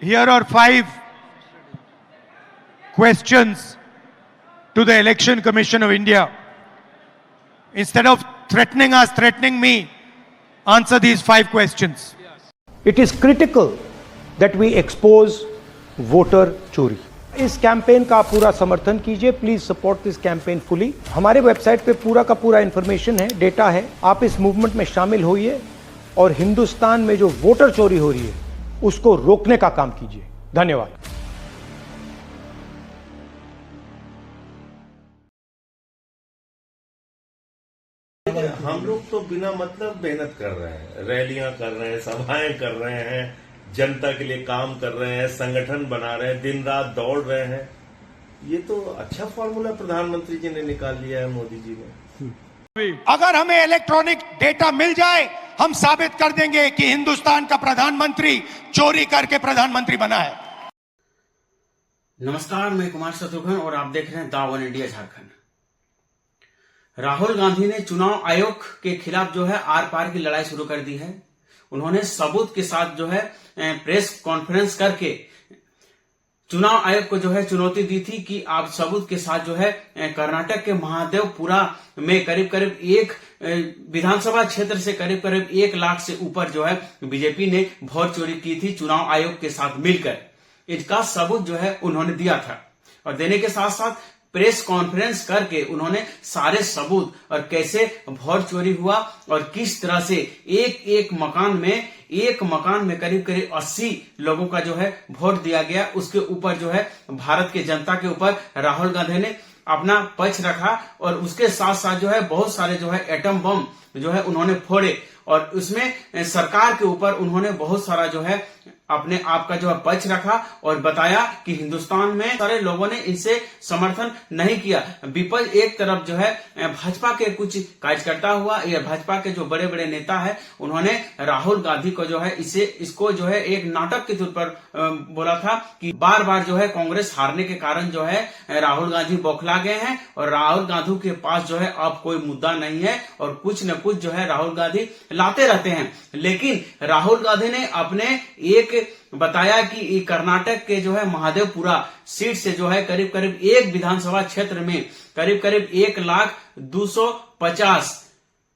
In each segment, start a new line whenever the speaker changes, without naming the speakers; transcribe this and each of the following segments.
here are 5 questions to the Election Commission of India. Instead of threatening us, threatening me, answer these 5 questions.
It is critical that we expose voter चोरी. इस campaign का पूरा समर्थन कीजिए. Please support this campaign fully. हमारे website पे पूरा का पूरा इंफॉर्मेशन है, डेटा है. आप इस मूवमेंट में शामिल होइए और हिंदुस्तान में जो वोटर चोरी हो रही है उसको रोकने का काम कीजिए. धन्यवाद.
हम लोग तो बिना मतलब मेहनत कर रहे हैं, रैलियां कर रहे हैं, सभाएं कर रहे हैं, जनता के लिए काम कर रहे हैं, संगठन बना रहे हैं, दिन रात दौड़ रहे हैं. ये तो अच्छा फॉर्मूला प्रधानमंत्री जी ने निकाल लिया है, मोदी जी ने.
अगर हमें इलेक्ट्रॉनिक डेटा मिल जाए, हम साबित कर देंगे कि हिंदुस्तान का प्रधानमंत्री चोरी करके प्रधानमंत्री बना है.
नमस्कार, मैं कुमार शत्रुघ्न और आप देख रहे हैं दा वन इंडिया झारखंड. राहुल गांधी ने चुनाव आयोग के खिलाफ जो है आर पार की लड़ाई शुरू कर दी है. उन्होंने सबूत के साथ जो है प्रेस कॉन्फ्रेंस करके चुनाव आयोग को जो है चुनौती दी थी कि आप सबूत के साथ जो है कर्नाटक के महादेवपुरा में करीब करीब एक विधानसभा क्षेत्र से करीब करीब 1 लाख से ऊपर जो है बीजेपी ने वोट चोरी की थी चुनाव आयोग के साथ मिलकर. इसका सबूत जो है उन्होंने दिया था और देने के साथ साथ प्रेस कॉन्फ्रेंस करके उन्होंने सारे सबूत और कैसे वोट चोरी हुआ और किस तरह से एक मकान में करीब करीब 80 लोगों का जो है वोट दिया गया, उसके ऊपर जो है भारत के जनता के ऊपर राहुल गांधी ने अपना पक्ष रखा और उसके साथ साथ जो है बहुत सारे जो है एटम बम जो है उन्होंने फोड़े और उसमें सरकार के ऊपर उन्होंने बहुत सारा जो है अपने आप का जो है पक्ष रखा और बताया कि हिंदुस्तान में सारे लोगों ने इनसे समर्थन नहीं किया. विपक्ष एक तरफ जो है भाजपा के कुछ कार्यकर्ता हुआ या भाजपा के जो बड़े बड़े नेता है उन्होंने राहुल गांधी को जो है इसको जो है एक नाटक के तौर पर बोला था कि बार बार जो है कांग्रेस हारने के कारण जो है राहुल गांधी बौखला गए हैं और राहुल गांधी के पास जो है अब कोई मुद्दा नहीं है और कुछ न कुछ जो है राहुल गांधी लाते रहते हैं. लेकिन राहुल गांधी ने अपने एक बताया कि कर्नाटक के जो है महादेवपुरा सीट से जो है करीब करीब एक विधानसभा क्षेत्र में करीब करीब 1,250,000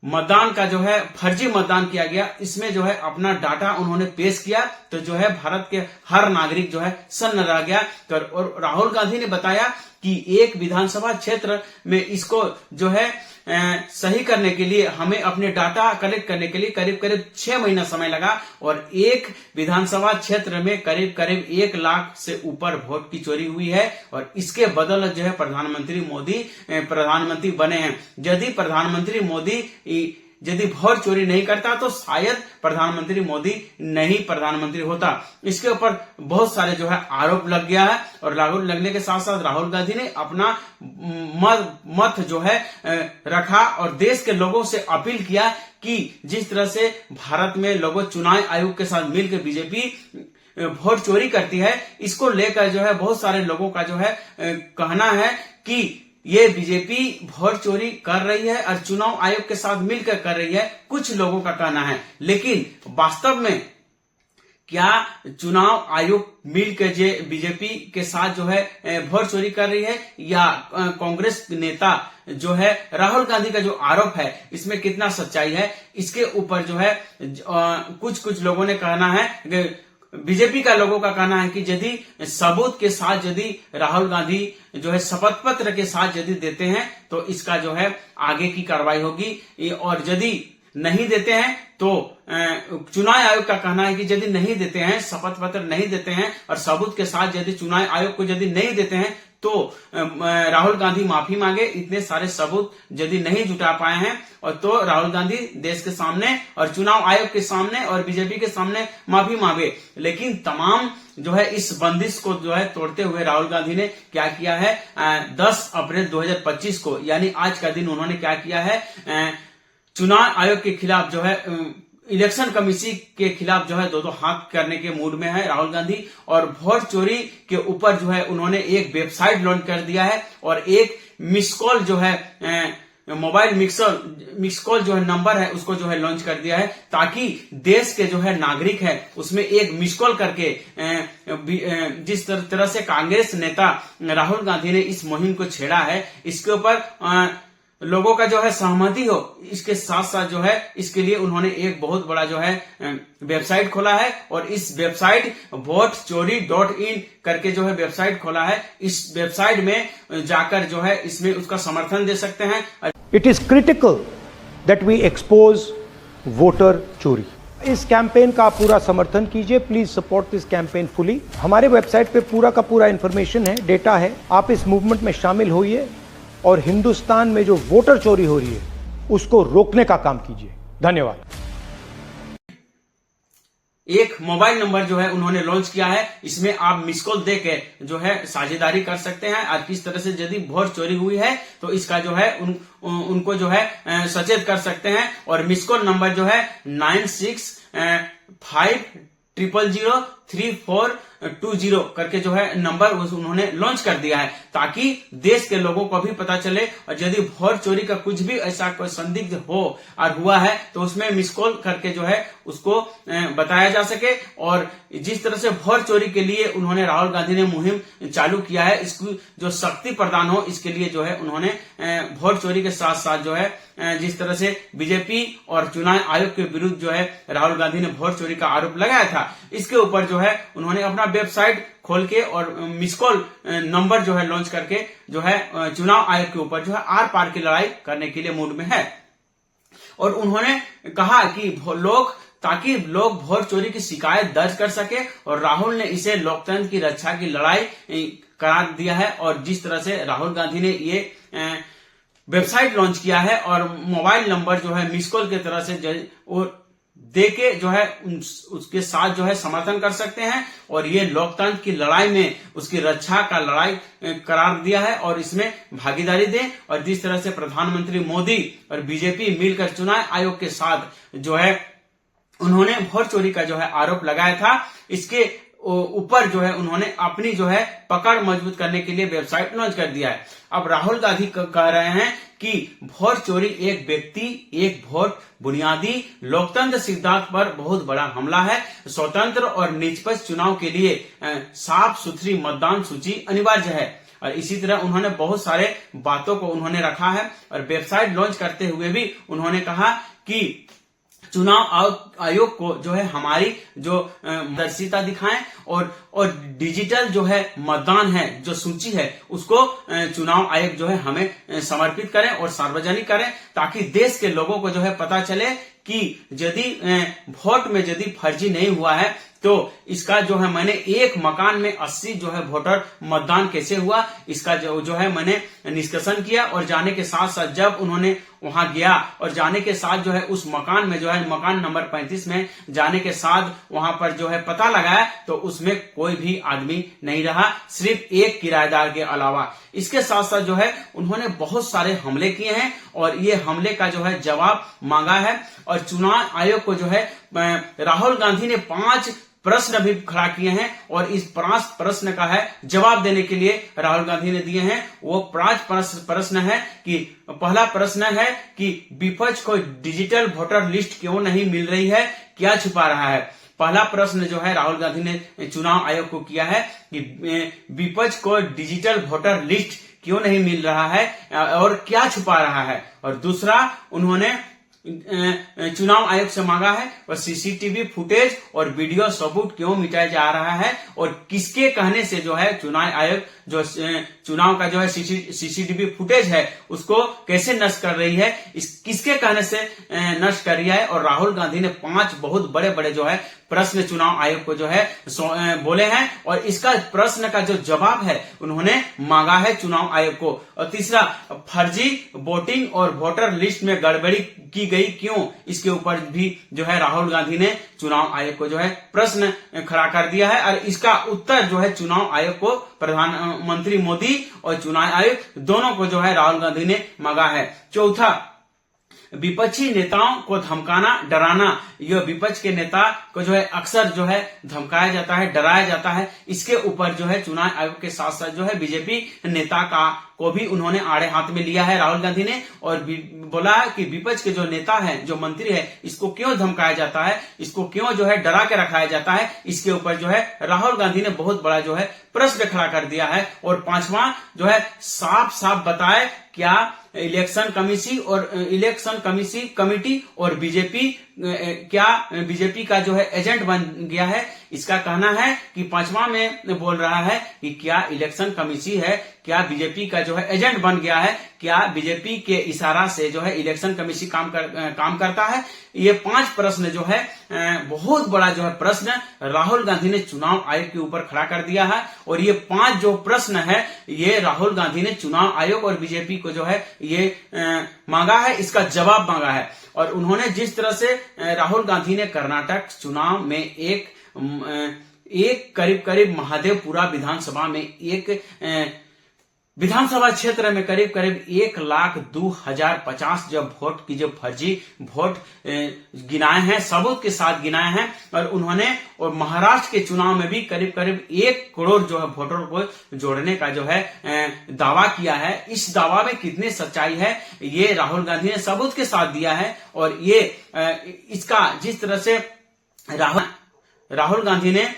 मतदान का जो है फर्जी मतदान किया गया. इसमें जो है अपना डाटा उन्होंने पेश किया तो जो है भारत के हर नागरिक जो है सन्न रह गया. और राहुल गांधी ने बताया कि एक विधानसभा क्षेत्र में इसको जो है सही करने के लिए हमें अपने डाटा कलेक्ट करने के लिए करीब करीब 6 महीना समय लगा और एक विधानसभा क्षेत्र में करीब करीब 1 लाख से ऊपर वोट की चोरी हुई है और इसके बदौलत जो है प्रधानमंत्री मोदी प्रधानमंत्री बने हैं. यदि प्रधानमंत्री मोदी यदि वोट चोरी नहीं करता तो शायद प्रधानमंत्री मोदी नहीं प्रधानमंत्री होता. इसके ऊपर बहुत सारे जो है आरोप लग गया है और लगने के साथ साथ राहुल गांधी ने अपना मत जो है रखा और देश के लोगों से अपील किया कि जिस तरह से भारत में लोगों चुनाव आयोग के साथ मिलकर बीजेपी वोट चोरी करती है, इसको लेकर जो है बहुत सारे लोगों का जो है कहना है कि ये बीजेपी वोट चोरी कर रही है और चुनाव आयोग के साथ मिलकर कर रही है, कुछ लोगों का कहना है. लेकिन वास्तव में क्या चुनाव आयोग मिलकर बीजेपी के साथ जो है वोट चोरी कर रही है या कांग्रेस नेता जो है राहुल गांधी का जो आरोप है इसमें कितना सच्चाई है, इसके ऊपर जो है कुछ लोगों ने कहना है. बीजेपी का लोगों का कहना है कि यदि सबूत के साथ यदि राहुल गांधी जो है शपथ पत्र के साथ यदि देते हैं तो इसका जो है आगे की कार्रवाई होगी और यदि नहीं देते हैं तो चुनाव आयोग का कहना है कि यदि नहीं देते हैं शपथ पत्र नहीं देते हैं और सबूत के साथ यदि चुनाव आयोग को यदि नहीं देते हैं तो राहुल गांधी माफी मांगे. इतने सारे सबूत यदि नहीं जुटा पाए हैं और तो राहुल गांधी देश के सामने और चुनाव आयोग के सामने और बीजेपी के सामने माफी मांगे. लेकिन तमाम जो है इस बंदिश को जो है तोड़ते हुए राहुल गांधी ने क्या किया है 10 अप्रैल 2025 को यानी आज का दिन उन्होंने क्या किया है चुनाव आयोग के खिलाफ जो है इलेक्शन कमीशन के खिलाफ जो है दो हाथ करने के मूड में है राहुल गांधी और वोट चोरी के ऊपर जो है उन्होंने एक वेबसाइट लॉन्च कर दिया है और एक मिस कॉल जो है मोबाइल मिक्स कॉल जो है नंबर है उसको जो है लॉन्च कर दिया है, ताकि देश के जो है नागरिक है उसमें एक मिस कॉल करके जिस तरह से कांग्रेस नेता राहुल गांधी ने इस मुहिम को छेड़ा है, इसके ऊपर लोगों का जो है सहमति हो, इसके साथ साथ जो है इसके लिए उन्होंने एक बहुत बड़ा जो है वेबसाइट खोला है, और इस वेबसाइट वोटचोरी.in करके जो है वेबसाइट खोला है। इस वेबसाइट में जाकर जो है इसमें उसका समर्थन दे सकते हैं।
It is critical that we expose voter चोरी। इस कैंपेन का आप पूरा समर्थन कीजिए। Please support this campaign fully. हमारे वेबसाइट पे पूरा का पूरा इंफॉर्मेशन है, डेटा है। आप इस मूवमेंट में शामिल होइए और हिंदुस्तान में जो वोटर चोरी हो रही है उसको रोकने का काम कीजिए। धन्यवाद।
एक मोबाइल नंबर जो है उन्होंने लॉन्च किया है, इसमें आप मिस कॉल देके जो है साझेदारी कर सकते हैं। आज किस तरह से यदि वोट चोरी हुई है तो इसका जो है उनको जो है सचेत कर सकते हैं। और मिस कॉल नंबर जो है 9650034020 करके जो है नंबर उन्होंने लॉन्च कर दिया है, ताकि देश के लोगों को भी पता चले, और यदि वोट चोरी का कुछ भी ऐसा कोई संदिग्ध हो और हुआ है तो उसमें मिस कॉल करके जो है उसको बताया जा सके। और जिस तरह से वोट चोरी के लिए उन्होंने राहुल गांधी ने मुहिम चालू किया है, इसकी जो शक्ति प्रदान हो, इसके लिए जो है उन्होंने वोट चोरी के साथ साथ जो है जिस तरह से बीजेपी और चुनाव आयोग के विरुद्ध जो है राहुल गांधी ने वोट चोरी का आरोप लगाया था, इसके ऊपर जो है उन्होंने अपना वेबसाइट खोल के और मिस कॉल नंबर जो है लॉन्च करके जो है चुनाव आयोग के ऊपर जो है आर पार की लड़ाई करने के लिए मूड में है। और उन्होंने कहा कि ताकि लोग वोट चोरी की शिकायत दर्ज कर सके, और राहुल ने इसे लोकतंत्र की रक्षा की लड़ाई करार दिया है। और जिस तरह से राहुल गांधी ने ये वेबसाइट लॉन्च किया है और मोबाइल नंबर जो है मिस कॉल की तरह से देके जो है उसके साथ जो है समर्थन कर सकते हैं, और ये लोकतंत्र की लड़ाई में उसकी रक्षा का लड़ाई करार दिया है और इसमें भागीदारी दें। और जिस तरह से प्रधानमंत्री मोदी और बीजेपी मिलकर चुनाव आयोग के साथ जो है उन्होंने वोट चोरी का जो है आरोप लगाया था, इसके ऊपर जो है उन्होंने अपनी जो है पकड़ मजबूत करने के लिए वेबसाइट लॉन्च कर दिया है। अब राहुल गांधी कह रहे हैं कि वोट चोरी एक व्यक्ति एक वोट बुनियादी लोकतंत्र सिद्धांत पर बहुत बड़ा हमला है। स्वतंत्र और निष्पक्ष चुनाव के लिए साफ सुथरी मतदान सूची अनिवार्य है। और इसी तरह उन्होंने बहुत सारे बातों को उन्होंने रखा है, और वेबसाइट लॉन्च करते हुए भी उन्होंने कहा कि चुनाव आयोग को जो है हमारी जो दर्शिता दिखाएं, और डिजिटल जो है मतदान है जो सूची है उसको चुनाव आयोग जो है हमें समर्पित करें और सार्वजनिक करें, ताकि देश के लोगों को जो है पता चले कि यदि वोट में यदि फर्जी नहीं हुआ है तो इसका जो है मैंने एक मकान में 80 जो है वोटर मतदान कैसे हुआ, इसका जो है मैंने निष्कर्षण किया। और जाने के साथ साथ जब उन्होंने वहां गया और जाने के साथ जो है उस मकान में जो है मकान नंबर 35 में जाने के साथ वहां पर जो है पता लगाया तो उसमें कोई भी आदमी नहीं रहा, सिर्फ एक किराएदार के अलावा। इसके साथ साथ जो है उन्होंने बहुत सारे हमले किए हैं, और ये हमले का जो है जवाब मांगा है। और चुनाव आयोग को जो है राहुल गांधी ने 5 प्रश्न भी खड़ा किए हैं, और इस 5 प्रश्न का है जवाब देने के लिए राहुल गांधी ने दिए हैं। वो 5 प्रश्न है कि पहला प्रश्न है कि विपक्ष को डिजिटल वोटर लिस्ट क्यों नहीं मिल रही है, क्या छुपा रहा है। पहला प्रश्न जो है राहुल गांधी ने चुनाव आयोग को किया है कि विपक्ष को डिजिटल वोटर लिस्ट क्यों नहीं मिल रहा है और क्या छुपा रहा है। और दूसरा उन्होंने चुनाव आयोग से मांगा है और सीसीटीवी फुटेज और वीडियो सबूत क्यों मिटाया जा रहा है, और किसके कहने से जो है चुनाव आयोग जो चुनाव का जो है सीसीटीवी फुटेज है उसको कैसे नष्ट कर रही है, किसके कहने से नष्ट कर रही है। और राहुल गांधी ने 5 बहुत बड़े बड़े जो है प्रश्न चुनाव आयोग को जो है बोले हैं, और इसका प्रश्न का जो जवाब है उन्होंने मांगा है चुनाव आयोग को। और तीसरा, फर्जी वोटिंग और वोटर लिस्ट में गड़बड़ी की गई क्यों, इसके ऊपर भी जो है राहुल गांधी ने चुनाव आयोग को जो है प्रश्न खड़ा कर दिया है। और इसका उत्तर जो है चुनाव आयोग को प्रधानमंत्री मोदी और चुनाव आयोग दोनों को जो है राहुल गांधी ने मांगा है। चौथा, विपक्षी नेताओं को धमकाना डराना, यह विपक्ष के नेता को जो है अक्सर जो है धमकाया जाता है, डराया जाता है। इसके ऊपर जो है चुनाव आयोग के साथ साथ जो है बीजेपी नेता का को भी उन्होंने आड़े हाथ में लिया है राहुल गांधी ने, और बोला कि विपक्ष के जो नेता है, जो मंत्री है, इसको क्यों धमकाया जाता है, इसको क्यों जो है डरा के रखाया जाता है। इसके ऊपर जो है राहुल गांधी ने बहुत बड़ा जो है प्रश्न खड़ा कर दिया है। और पांचवा जो है साफ साफ बताए क्या इलेक्शन कमेटी और बीजेपी क्या बीजेपी का जो है एजेंट बन गया है। इसका कहना है कि पांचवा में बोल रहा है कि क्या इलेक्शन कमीशन है, क्या बीजेपी का जो है एजेंट बन गया है, क्या बीजेपी के इशारा से जो है इलेक्शन कमीशन काम करता है। ये 5 प्रश्न जो है बहुत बड़ा जो है प्रश्न राहुल गांधी ने चुनाव आयोग के ऊपर खड़ा कर दिया है। और ये 5 जो प्रश्न है ये राहुल गांधी ने चुनाव आयोग और बीजेपी को जो है ये मांगा है, इसका जवाब मांगा है। और उन्होंने जिस तरह से राहुल गांधी ने कर्नाटक चुनाव में एक करीब महादेवपुरा विधानसभा में एक विधानसभा क्षेत्र में करीब 1,02,050 जब वोट की जो फर्जी वोट गिनाए हैं, सबूत के साथ गिनाए हैं। और उन्होंने और महाराष्ट्र के चुनाव में भी करीब 1 करोड़ जो है वोटरों को जोड़ने का जो है दावा किया है। इस दावा में कितनी सच्चाई है ये राहुल गांधी ने सबूत के साथ दिया है। और ये इसका जिस तरह से राहुल गांधी ने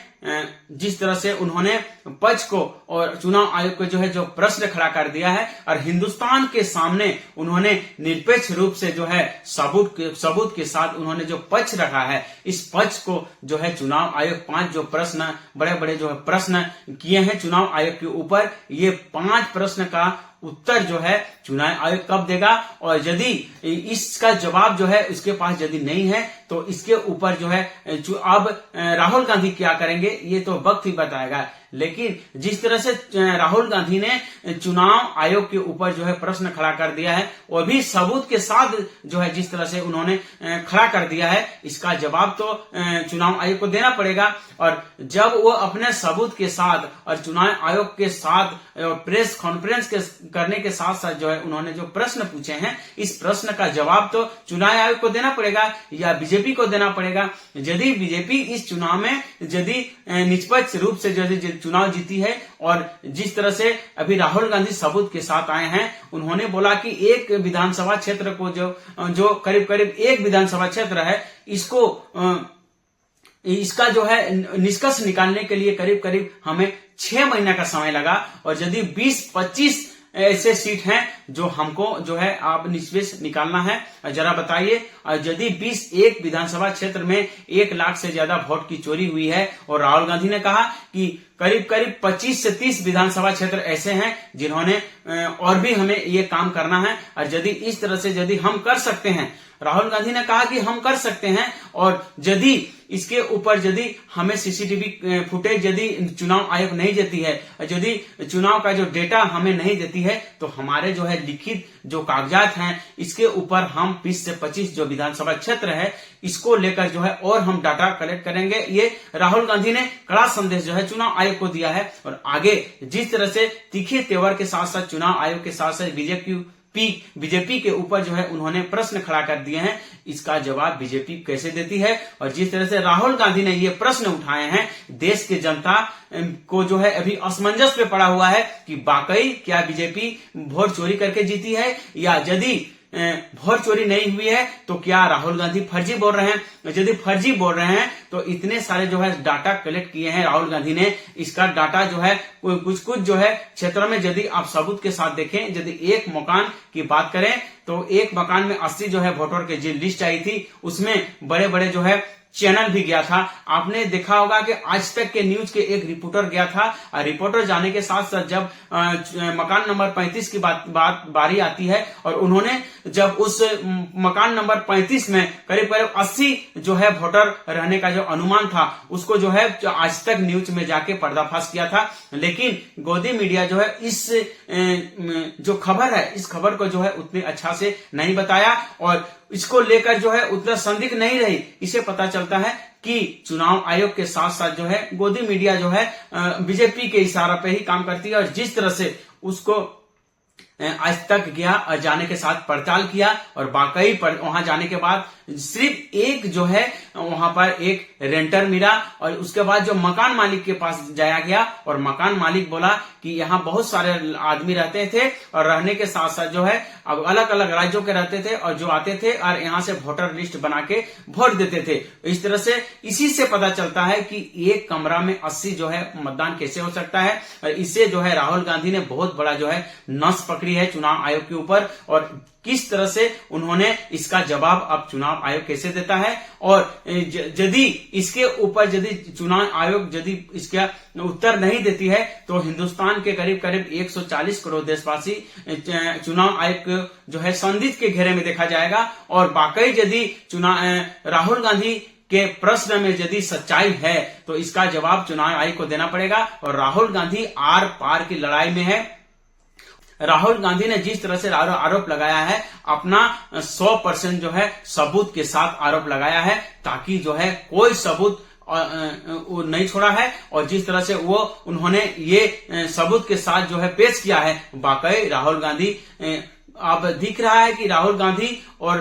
जिस तरह से उन्होंने पक्ष को और चुनाव आयोग को जो है जो प्रश्न खड़ा कर दिया है, और हिंदुस्तान के सामने उन्होंने निरपेक्ष रूप से जो है सबूत के साथ उन्होंने जो पक्ष रखा है, इस पक्ष को जो है चुनाव आयोग 5 जो प्रश्न बड़े जो है प्रश्न किए हैं चुनाव आयोग के ऊपर, ये 5 प्रश्न का उत्तर जो है चुनाव आयोग कब देगा। और यदि इसका जवाब जो है उसके पास यदि नहीं है तो इसके ऊपर जो है अब राहुल गांधी क्या करेंगे ये तो वक्त ही बताएगा। लेकिन जिस तरह से राहुल गांधी ने चुनाव आयोग के ऊपर जो है प्रश्न खड़ा कर दिया है, वो भी सबूत के साथ जो है जिस तरह से उन्होंने खड़ा कर दिया है, इसका जवाब तो चुनाव आयोग को देना पड़ेगा। और जब वो अपने सबूत के साथ और चुनाव आयोग के साथ प्रेस कॉन्फ्रेंस करने के साथ साथ जो है उन्होंने जो प्रश्न पूछे हैं, इस प्रश्न का जवाब तो चुनाव आयोग को देना पड़ेगा या बीजेपी को देना पड़ेगा। यदि बीजेपी इस चुनाव में यदि निष्पक्ष रूप से यदि चुनाव जीती है, और जिस तरह से अभी राहुल गांधी सबूत के साथ आए हैं, उन्होंने बोला कि एक विधानसभा क्षेत्र को जो करीब 1 विधानसभा क्षेत्र है, इसका जो है निष्कर्ष निकालने के लिए करीब हमें 6 महीने का समय लगा। और यदि 20-25 ऐसे सीट हैं जो हमको जो है आप निष्कर्ष निकालना है, जरा बताइए। यदि 21 विधानसभा क्षेत्र में 1 लाख से ज्यादा वोट की चोरी हुई है, और राहुल गांधी ने कहा कि करीब 25 से 30 विधानसभा क्षेत्र ऐसे हैं जिन्होंने और भी हमें ये काम करना है। और यदि इस तरह से यदि हम कर सकते हैं, राहुल गांधी ने कहा कि हम कर सकते हैं, और यदि इसके ऊपर यदि हमें सीसीटीवी फुटेज यदि चुनाव आयोग नहीं देती है, यदि चुनाव का जो डेटा हमें नहीं देती है, तो हमारे जो है लिखित जो कागजात हैं इसके ऊपर हम 20 से 25 जो विधानसभा क्षेत्र है इसको लेकर जो है और हम डाटा कलेक्ट करेंगे। ये राहुल गांधी ने कड़ा संदेश जो है चुनाव आयोग को दिया है। और आगे जिस तरह से तीखे तेवर के साथ साथ चुनाव आयोग के साथ साथ बीजेपी के ऊपर जो है उन्होंने प्रश्न खड़ा कर दिए हैं, इसका जवाब बीजेपी कैसे देती है। और जिस तरह से राहुल गांधी ने ये प्रश्न उठाए हैं, देश की जनता को जो है अभी असमंजस पे पड़ा हुआ है कि वाकई क्या बीजेपी वोट चोरी करके जीती है, या यदि वोट चोरी नहीं हुई है तो क्या राहुल गांधी फर्जी बोल रहे हैं। यदि फर्जी बोल रहे हैं तो इतने सारे जो है डाटा कलेक्ट किए हैं राहुल गांधी ने, इसका डाटा जो है कुछ जो है क्षेत्रों में यदि आप सबूत के साथ देखें, यदि एक मकान की बात करें तो एक मकान में 80 जो है वोटर की जो लिस्ट आई थी उसमें बड़े जो है चैनल भी गया था। आपने देखा होगा कि आज तक के न्यूज के एक रिपोर्टर गया था, और रिपोर्टर जाने के साथ साथ जब मकान नंबर 35 की बारी आती है, और उन्होंने जब उस मकान नंबर 35 में करीब 80 जो है वोटर रहने का जो अनुमान था उसको जो है आज तक न्यूज में जाके पर्दाफाश किया था। लेकिन गोदी मीडिया जो है इस जो खबर है इस खबर को जो है उतने अच्छा से नहीं बताया, और इसको लेकर जो है उतना संदिग्ध नहीं रही। इसे पता चलता है कि चुनाव आयोग के साथ साथ जो है गोदी मीडिया जो है बीजेपी के इशारा पे ही काम करती है, और जिस तरह से उसको आज तक गया और जाने के साथ पड़ताल किया और वाकई वहां जाने के बाद सिर्फ एक जो है वहां पर एक रेंटर मिला और उसके बाद जो मकान मालिक के पास जाया गया और मकान मालिक बोला कि यहाँ बहुत सारे आदमी रहते थे और रहने के साथ साथ जो है अब अलग अलग राज्यों के रहते थे और जो आते थे और यहाँ से वोटर लिस्ट बना के वोट देते थे। इस तरह से इसी से पता चलता है कि एक कमरा में 80 जो है मतदान कैसे हो सकता है। और इससे जो है राहुल गांधी ने बहुत बड़ा जो है नस पकड़ी है चुनाव आयोग के ऊपर और किस तरह से उन्होंने इसका जवाब अब चुनाव आयोग कैसे देता है और यदि इसके ऊपर यदि चुनाव आयोग यदि इसका उत्तर नहीं देती है तो हिंदुस्तान के करीब करीब 140 करोड़ देशवासी चुनाव आयोग को जो है संदिग्ध के घेरे में देखा जाएगा। और वाकई यदि चुनाव राहुल गांधी के प्रश्न में यदि सच्चाई है तो इसका जवाब चुनाव आयोग को देना पड़ेगा। और राहुल गांधी आर पार की लड़ाई में है। राहुल गांधी ने जिस तरह से आरोप लगाया है अपना 100% जो है सबूत के साथ आरोप लगाया है ताकि जो है कोई सबूत वो नहीं छोड़ा है। और जिस तरह से वो उन्होंने ये सबूत के साथ जो है पेश किया है वाकई राहुल गांधी अब दिख रहा है कि राहुल गांधी और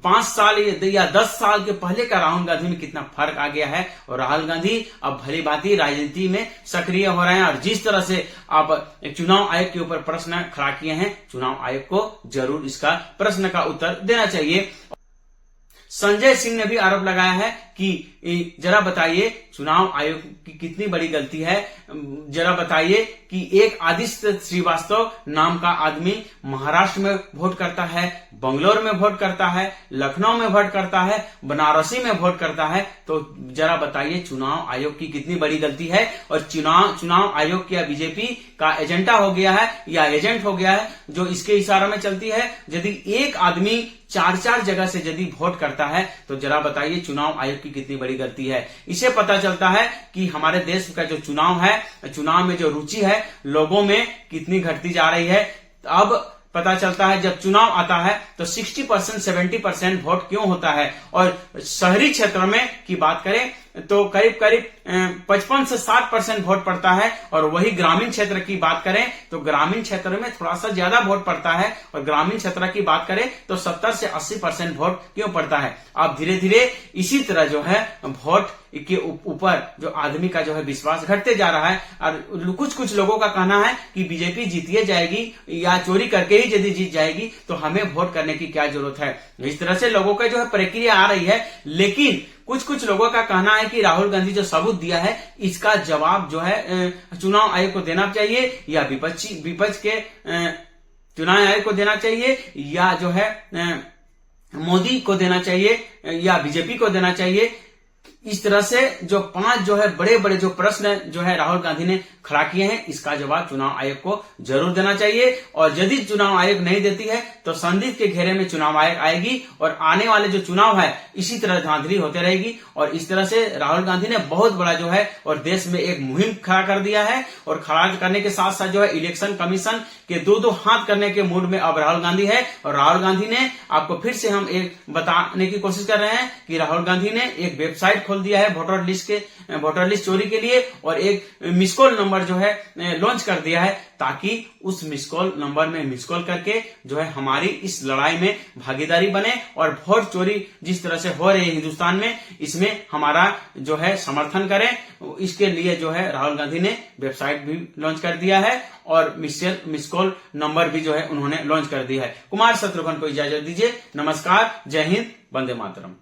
5 साल या 10 साल के पहले का राहुल गांधी में कितना फर्क आ गया है। और राहुल गांधी अब भली भांति राजनीति में सक्रिय हो रहे हैं और जिस तरह से आप चुनाव आयोग के ऊपर प्रश्न खड़ा किए हैं चुनाव आयोग को जरूर इसका प्रश्न का उत्तर देना चाहिए। संजय सिंह ने भी आरोप लगाया है कि जरा बताइए चुनाव आयोग की कितनी बड़ी गलती है। जरा बताइए कि एक आदित्य श्रीवास्तव नाम का आदमी महाराष्ट्र में वोट करता है, बंगलोर में वोट करता है, लखनऊ में वोट करता है, बनारसी में वोट करता है। तो जरा बताइए चुनाव आयोग की कितनी बड़ी गलती है। और चुनाव आयोग क्या बीजेपी का एजेंडा हो गया है या एजेंट हो गया है जो इसके इशारों में चलती है। यदि एक आदमी 4 जगह से यदि वोट करता है तो जरा बताइए चुनाव आयोग की कितनी बड़ी गलती है। इसे पता चलता है कि हमारे देश का जो चुनाव है, चुनाव में जो रुचि है लोगों में कितनी घटती जा रही है। अब पता चलता है जब चुनाव आता है तो 60% 70% वोट क्यों होता है। और शहरी क्षेत्रों में की बात करें तो करीब करीब 55 से 60% वोट पड़ता है। और वही ग्रामीण क्षेत्र की बात करें तो ग्रामीण क्षेत्र में थोड़ा सा ज्यादा वोट पड़ता है। और ग्रामीण क्षेत्र की बात करें तो 70 से 80% वोट क्यों पड़ता है। अब धीरे धीरे इसी तरह जो है वोट के ऊपर जो आदमी का जो है विश्वास घटते जा रहा है। और कुछ लोगों का कहना है कि बीजेपी जीतिए जाएगी या चोरी करके ही यदि जीत जाएगी तो हमें वोट करने की क्या जरूरत है। इस तरह से लोगों का जो है प्रक्रिया आ रही है। लेकिन कुछ लोगों का कहना है कि राहुल गांधी जो सबूत दिया है इसका जवाब जो है चुनाव आयोग को देना चाहिए या विपक्ष के चुनाव आयोग को देना चाहिए या जो है मोदी को देना चाहिए या बीजेपी को देना चाहिए। इस तरह से जो 5 जो है बड़े बड़े जो प्रश्न जो है राहुल गांधी ने खड़ा किए हैं इसका जवाब चुनाव आयोग को जरूर देना चाहिए। और यदि चुनाव आयोग नहीं देती है तो संदिग्ध के घेरे में चुनाव आयोग आएगी और आने वाले जो चुनाव है इसी तरह धांधली होते रहेगी। और इस तरह से राहुल गांधी ने बहुत बड़ा जो है और देश में एक मुहिम खड़ा कर दिया है। और खड़ा करने के साथ साथ जो है इलेक्शन कमीशन के 2 हाथ करने के मूड में अब राहुल गांधी है। और राहुल गांधी ने आपको फिर से हम एक बताने की कोशिश कर रहे हैं कि राहुल गांधी ने एक वेबसाइट खोल दिया है वोटर लिस्ट चोरी के लिए और एक मिस कॉल नंबर जो है लॉन्च कर दिया है ताकि उस मिस कॉल नंबर में मिस कॉल करके जो है हमारी इस लड़ाई में भागीदारी बने और वोट चोरी जिस तरह से हो रही है हिंदुस्तान में इसमें हमारा जो है समर्थन करें। इसके लिए जो है राहुल गांधी ने वेबसाइट भी लॉन्च कर दिया है और मिस कॉल नंबर भी जो है उन्होंने लॉन्च कर दिया है। कुमार शत्रुघ्न को इजाजत दीजिए। नमस्कार, जय हिंद, वंदे मातरम।